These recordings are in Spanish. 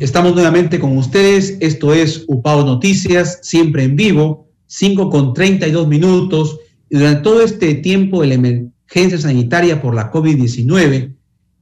Estamos nuevamente con ustedes. Esto es UPAO Noticias, siempre en vivo, 5:32. Y durante todo este tiempo de la emergencia sanitaria por la COVID-19,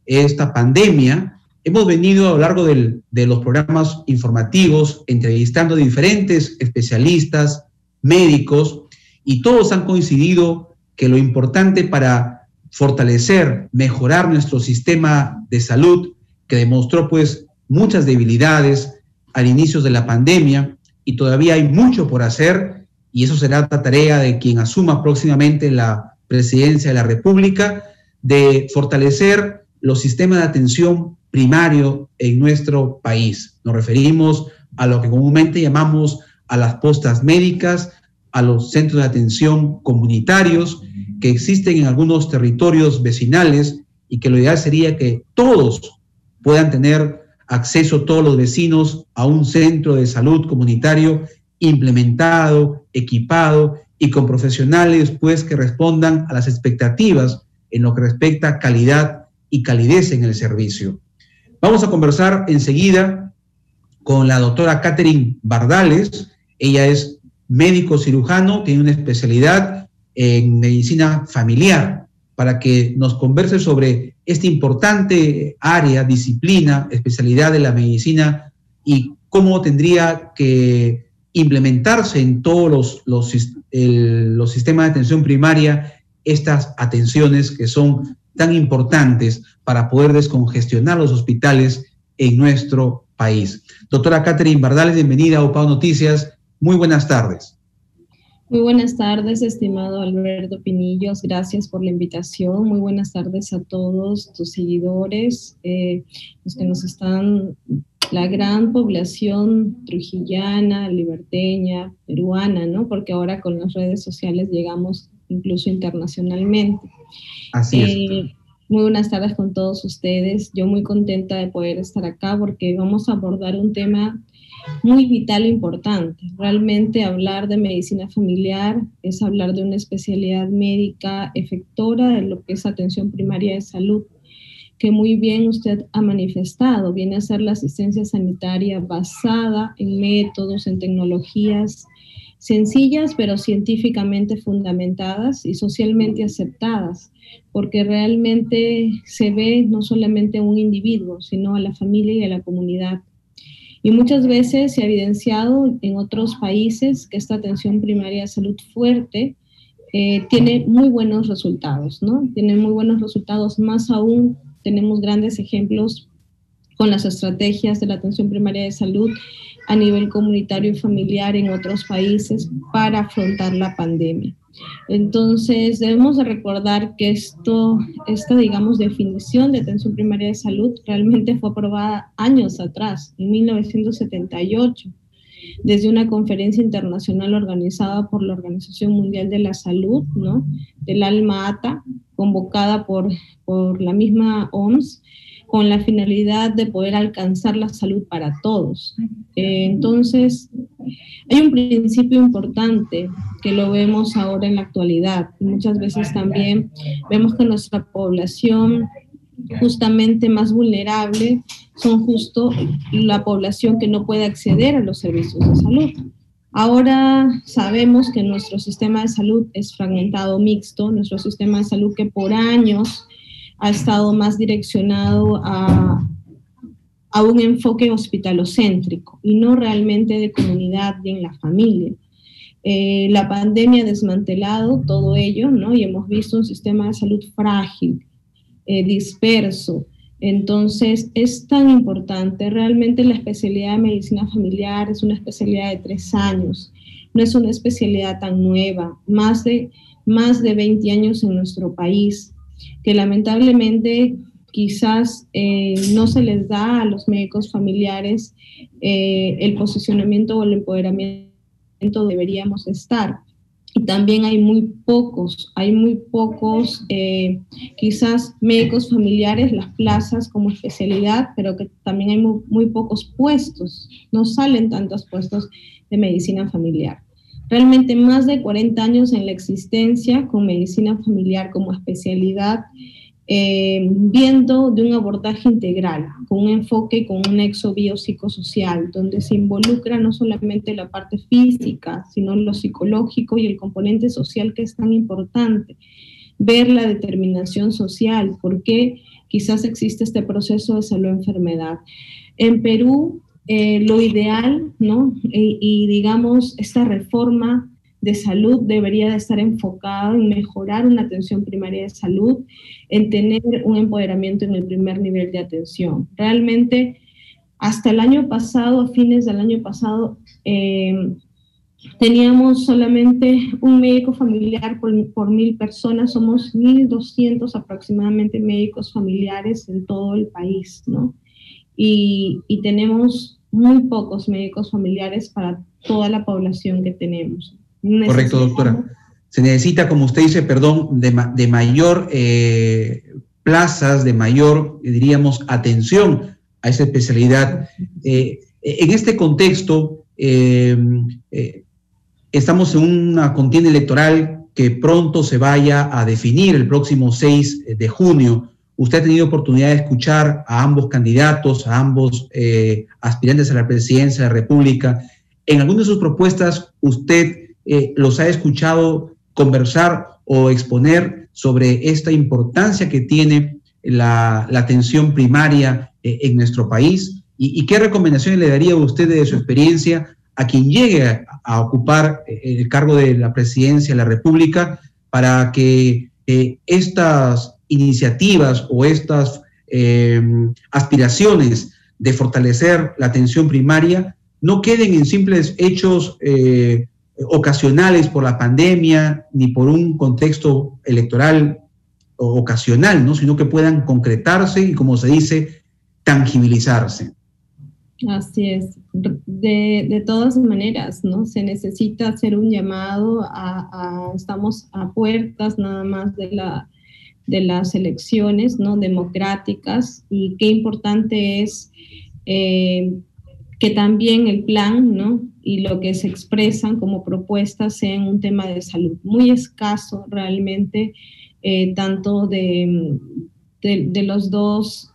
esta pandemia, hemos venido a lo largo de los programas informativos entrevistando a diferentes especialistas, médicos, y todos han coincidido que lo importante para fortalecer, mejorar nuestro sistema de salud, que demostró pues muchas debilidades al inicio de la pandemia y todavía hay mucho por hacer, y eso será la tarea de quien asuma próximamente la presidencia de la República, de fortalecer los sistemas de atención primario en nuestro país. Nos referimos a lo que comúnmente llamamos a las postas médicas, a los centros de atención comunitarios que existen en algunos territorios vecinales, y que lo ideal sería que todos puedan tener acceso, todos los vecinos, a un centro de salud comunitario implementado, equipado y con profesionales pues que respondan a las expectativas en lo que respecta a calidad y calidez en el servicio. Vamos a conversar enseguida con la doctora Catherine Bardales. Ella es médico cirujano, tiene una especialidad en medicina familiar, para que nos converse sobre esta importante área, disciplina, especialidad de la medicina y cómo tendría que implementarse en todos los sistemas de atención primaria estas atenciones que son tan importantes para poder descongestionar los hospitales en nuestro país. Doctora Catherine Bardales, bienvenida a UPAO Noticias. Muy buenas tardes. Muy buenas tardes, estimado Alberto Pinillos. Gracias por la invitación. Muy buenas tardes a todos tus seguidores, los que nos están, la gran población trujillana, liberteña, peruana, ¿no? Porque ahora con las redes sociales llegamos incluso internacionalmente. Así es. Muy buenas tardes con todos ustedes. Yo muy contenta de poder estar acá porque vamos a abordar un tema muy vital e importante. Realmente hablar de medicina familiar es hablar de una especialidad médica efectora de lo que es atención primaria de salud, que muy bien usted ha manifestado, viene a ser la asistencia sanitaria basada en métodos, en tecnologías sencillas, pero científicamente fundamentadas y socialmente aceptadas, porque realmente se ve no solamente a un individuo, sino a la familia y a la comunidad. Y muchas veces se ha evidenciado en otros países que esta atención primaria de salud fuerte tiene muy buenos resultados, ¿no? Tiene muy buenos resultados, más aún tenemos grandes ejemplos con las estrategias de la atención primaria de salud a nivel comunitario y familiar en otros países para afrontar la pandemia. Entonces, debemos de recordar que esta, digamos, definición de atención primaria de salud realmente fue aprobada años atrás, en 1978, desde una conferencia internacional organizada por la Organización Mundial de la Salud, ¿no? Del Alma Ata, convocada por la misma OMS, con la finalidad de poder alcanzar la salud para todos. Entonces, hay un principio importante que lo vemos ahora en la actualidad, y muchas veces también vemos que nuestra población justamente más vulnerable son justo la población que no puede acceder a los servicios de salud. Ahora sabemos que nuestro sistema de salud es fragmentado mixto, nuestro sistema de salud que por años ha estado más direccionado a un enfoque hospitalocéntrico y no realmente de comunidad y en la familia. La pandemia ha desmantelado todo ello, ¿no? Y hemos visto un sistema de salud frágil, disperso. Entonces, es tan importante. Realmente la especialidad de medicina familiar es una especialidad de 3 años. No es una especialidad tan nueva, más de 20 años en nuestro país, que lamentablemente quizás no se les da a los médicos familiares el posicionamiento o el empoderamiento deberíamos estar. Y también hay muy pocos quizás médicos familiares, las plazas como especialidad, pero que también hay muy pocos puestos, no salen tantos puestos de medicina familiar. Realmente más de 40 años en la existencia con medicina familiar como especialidad viendo de un abordaje integral, con un enfoque y con un nexo biopsicosocial, donde se involucra no solamente la parte física, sino lo psicológico y el componente social, que es tan importante. Ver la determinación social, por qué quizás existe este proceso de salud-enfermedad. En Perú, lo ideal, ¿no? Y digamos, esta reforma de salud debería de estar enfocada en mejorar una atención primaria de salud, en tener un empoderamiento en el primer nivel de atención. Realmente, hasta el año pasado, a fines del año pasado, teníamos solamente un médico familiar por 1.000 personas, somos 1.200 aproximadamente médicos familiares en todo el país, ¿no? Y tenemos muy pocos médicos familiares para toda la población que tenemos. Correcto, doctora. Se necesita, como usted dice, perdón, de mayor plazas, de mayor, diríamos, atención a esa especialidad. En este contexto, estamos en una contienda electoral que pronto se vaya a definir el próximo 6 de junio. Usted ha tenido oportunidad de escuchar a ambos candidatos, a ambos aspirantes a la presidencia de la República. En alguna de sus propuestas, usted los ha escuchado conversar o exponer sobre esta importancia que tiene la atención primaria en nuestro país, y qué recomendaciones le daría usted de su experiencia a quien llegue a ocupar el cargo de la presidencia de la República, para que estas iniciativas o estas aspiraciones de fortalecer la atención primaria no queden en simples hechos ocasionales por la pandemia, ni por un contexto electoral ocasional, ¿no? Sino que puedan concretarse y, como se dice, tangibilizarse. Así es. De todas maneras, ¿no? Se necesita hacer un llamado estamos a puertas nada más de las elecciones, ¿no? Democráticas, y qué importante es que también el plan, ¿no? Y lo que se expresan como propuestas sean un tema de salud. Muy escaso realmente, tanto de los dos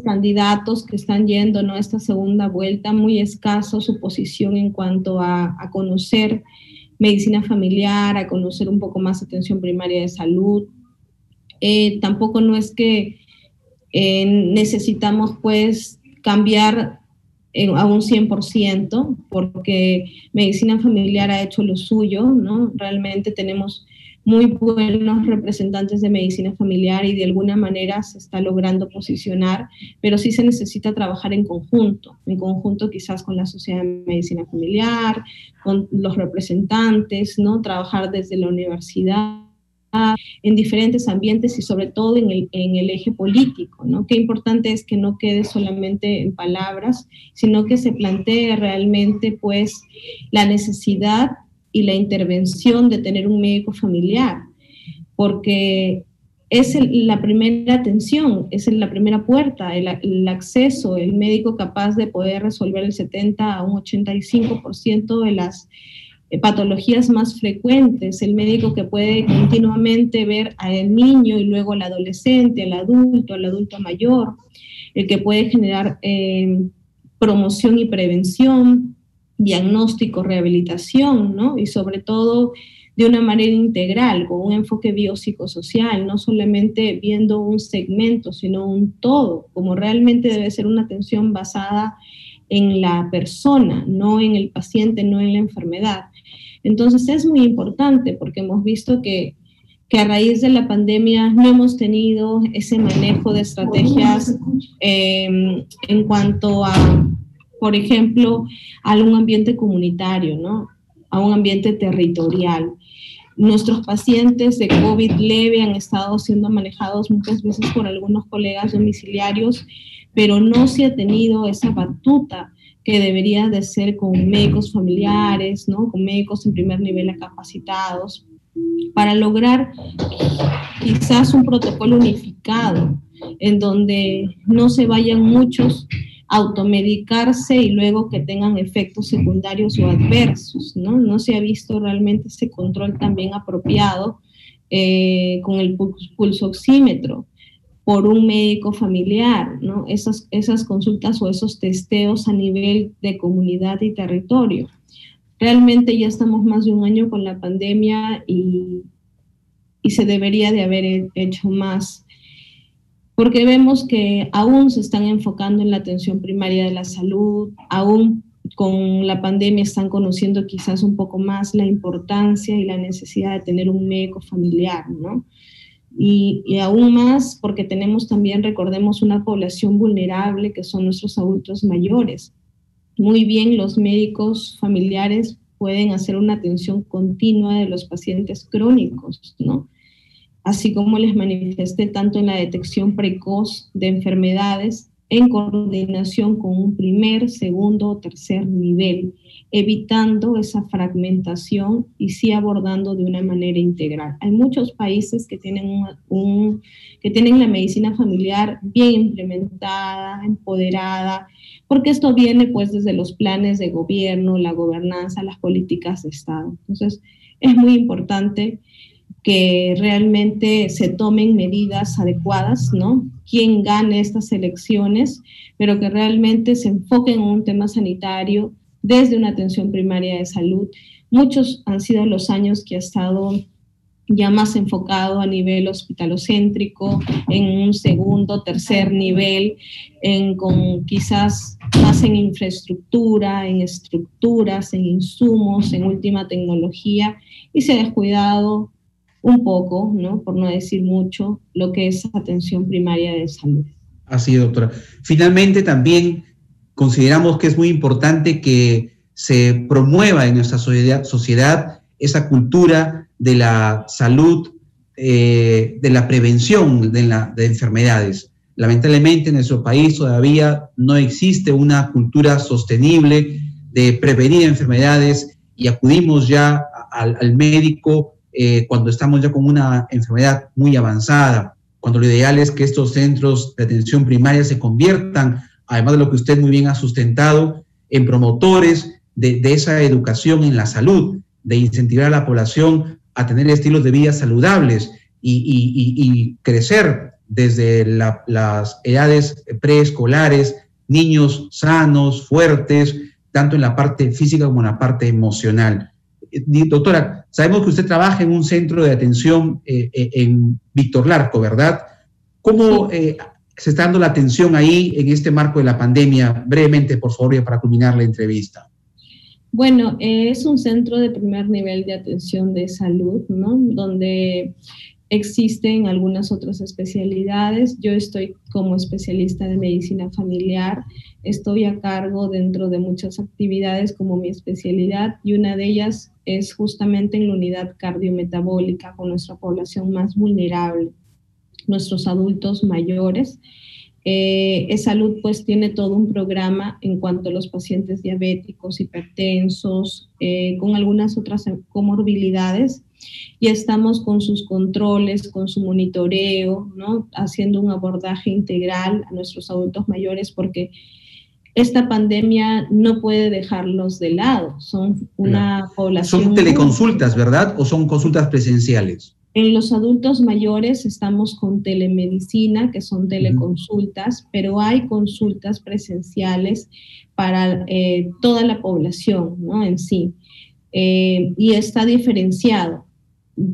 candidatos que están yendo, ¿no?, a esta segunda vuelta. Muy escaso su posición en cuanto a conocer medicina familiar, a conocer un poco más atención primaria de salud. Tampoco no es que necesitamos pues cambiar a un 100%, porque medicina familiar ha hecho lo suyo, ¿no? Realmente tenemos muy buenos representantes de medicina familiar y de alguna manera se está logrando posicionar, pero sí se necesita trabajar en conjunto quizás con la Sociedad de Medicina Familiar, con los representantes, ¿no? Trabajar desde la universidad, en diferentes ambientes y sobre todo en el eje político, ¿no? Qué importante es que no quede solamente en palabras, sino que se plantee realmente pues la necesidad y la intervención de tener un médico familiar, porque es la primera atención, es la primera puerta, el acceso, el médico capaz de poder resolver el 70 a un 85% de las patologías más frecuentes, el médico que puede continuamente ver al niño y luego al adolescente, al adulto mayor, el que puede generar promoción y prevención, diagnóstico, rehabilitación, ¿no? Y sobre todo de una manera integral, con un enfoque biopsicosocial, no solamente viendo un segmento, sino un todo, como realmente debe ser una atención basada en la persona, no en el paciente, no en la enfermedad. Entonces es muy importante porque hemos visto que a raíz de la pandemia no hemos tenido ese manejo de estrategias en cuanto a, por ejemplo, a un ambiente comunitario, ¿no? A un ambiente territorial. Nuestros pacientes de COVID leve han estado siendo manejados muchas veces por algunos colegas domiciliarios, pero no se ha tenido esa batuta que debería de ser con médicos familiares, ¿no? Con médicos en primer nivel capacitados, para lograr quizás un protocolo unificado, en donde no se vayan muchos a automedicarse y luego que tengan efectos secundarios o adversos, ¿no? No se ha visto realmente ese control también apropiado con el pulsoxímetro por un médico familiar, ¿no? Esas consultas o esos testeos a nivel de comunidad y territorio. Realmente ya estamos más de un año con la pandemia y se debería de haber hecho más, porque vemos que aún se están enfocando en la atención primaria de la salud, aún con la pandemia están conociendo quizás un poco más la importancia y la necesidad de tener un médico familiar, ¿no? Y aún más porque tenemos también, recordemos, una población vulnerable que son nuestros adultos mayores. Muy bien, los médicos familiares pueden hacer una atención continua de los pacientes crónicos, ¿no? Así como les manifesté tanto en la detección precoz de enfermedades en coordinación con un primer, segundo o tercer nivel, evitando esa fragmentación y sí abordando de una manera integral. Hay muchos países que tienen, que tienen la medicina familiar bien implementada, empoderada, porque esto viene pues desde los planes de gobierno, la gobernanza, las políticas de Estado. Entonces, es muy importante que realmente se tomen medidas adecuadas, ¿no? Quién gane estas elecciones, pero que realmente se enfoquen en un tema sanitario desde una atención primaria de salud. Muchos han sido los años que ha estado ya más enfocado a nivel hospitalocéntrico, en un segundo, tercer nivel, con quizás más en infraestructura, en estructuras, en insumos, en última tecnología, y se ha descuidado un poco, ¿no? Por no decir mucho, lo que es atención primaria de salud. Así es, doctora. Finalmente, también consideramos que es muy importante que se promueva en nuestra sociedad esa cultura de la salud, de la prevención de enfermedades. Lamentablemente, en nuestro país todavía no existe una cultura sostenible de prevenir enfermedades y acudimos ya al médico cuando estamos ya con una enfermedad muy avanzada, cuando lo ideal es que estos centros de atención primaria se conviertan, además de lo que usted muy bien ha sustentado, en promotores de esa educación en la salud, de incentivar a la población a tener estilos de vida saludables y crecer desde las edades preescolares, niños sanos, fuertes, tanto en la parte física como en la parte emocional. Doctora, sabemos que usted trabaja en un centro de atención en Víctor Larco, ¿verdad? ¿Cómo se está dando la atención ahí en este marco de la pandemia? Brevemente, por favor, para culminar la entrevista. Bueno, es un centro de primer nivel de atención de salud, ¿no? Donde existen algunas otras especialidades. Yo estoy como especialista de medicina familiar, estoy a cargo dentro de muchas actividades como mi especialidad, y una de ellas es justamente en la unidad cardiometabólica con nuestra población más vulnerable, nuestros adultos mayores. Salud pues tiene todo un programa en cuanto a los pacientes diabéticos, hipertensos, con algunas otras comorbilidades, y estamos con sus controles, con su monitoreo, ¿no? Haciendo un abordaje integral a nuestros adultos mayores, porque esta pandemia no puede dejarlos de lado, son una población... Son teleconsultas, ¿verdad? ¿O son consultas presenciales? En los adultos mayores estamos con telemedicina, que son teleconsultas, pero hay consultas presenciales para toda la población, ¿no? En sí. Y está diferenciado.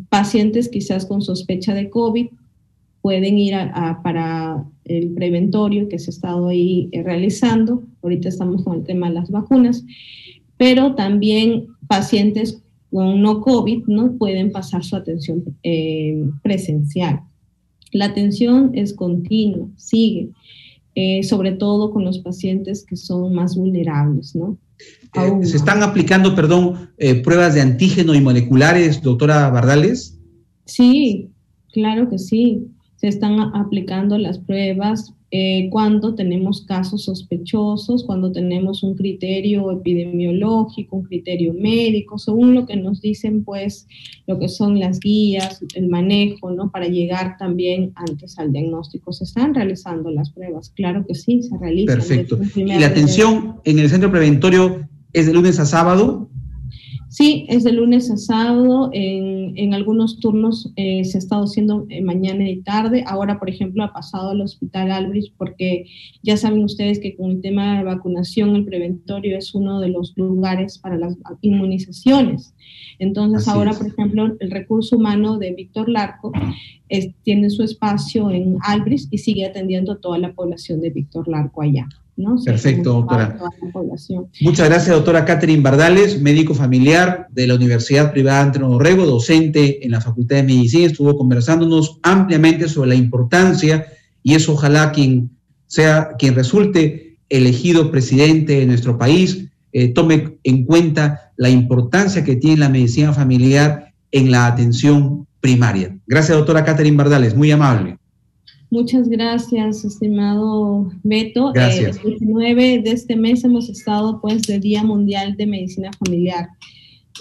Pacientes quizás con sospecha de COVID pueden ir para el preventorio que se ha estado ahí realizando. Ahorita estamos con el tema de las vacunas, pero también pacientes con no COVID, ¿no? Pueden pasar su atención presencial. La atención es continua, sigue, sobre todo con los pacientes que son más vulnerables, ¿no? ¿Se están aplicando, pruebas de antígeno y moleculares, doctora Bardales? Sí, claro que sí. Se están aplicando las pruebas cuando tenemos casos sospechosos, cuando tenemos un criterio epidemiológico, un criterio médico, según lo que nos dicen, pues, lo que son las guías, el manejo, ¿no? Para llegar también antes al diagnóstico. Se están realizando las pruebas, claro que sí, se realizan. Perfecto. ¿Y la atención en el centro preventorio es de lunes a sábado? Sí, es de lunes a sábado. En en algunos turnos se ha estado haciendo mañana y tarde. Ahora, por ejemplo, ha pasado al Hospital Albrich porque ya saben ustedes que con el tema de vacunación, el preventorio es uno de los lugares para las inmunizaciones. Entonces, ahora, por ejemplo, el recurso humano de Víctor Larco tiene su espacio en Albrich y sigue atendiendo a toda la población de Víctor Larco allá, ¿no? Perfecto, doctora. Muchas gracias, doctora Catherine Bardales, médico familiar de la Universidad Privada Antonio Dorrego, docente en la Facultad de Medicina. Estuvo conversándonos ampliamente sobre la importancia, y eso ojalá quien resulte elegido presidente de nuestro país tome en cuenta la importancia que tiene la medicina familiar en la atención primaria. Gracias, doctora Catherine Bardales, muy amable. Muchas gracias, estimado Beto. Gracias. El 19 de este mes hemos estado, pues, de Día Mundial de Medicina Familiar.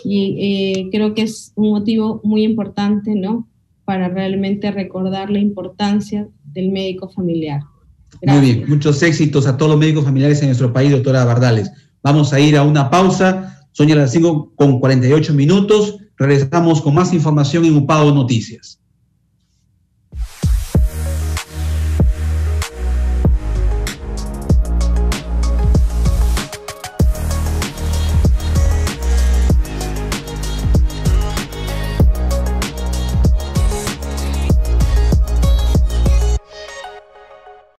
Y creo que es un motivo muy importante, ¿no?, para realmente recordar la importancia del médico familiar. Gracias. Muy bien, muchos éxitos a todos los médicos familiares en nuestro país, doctora Bardales. Vamos a ir a una pausa, son ya las 5:48. Regresamos con más información en UPAO Noticias.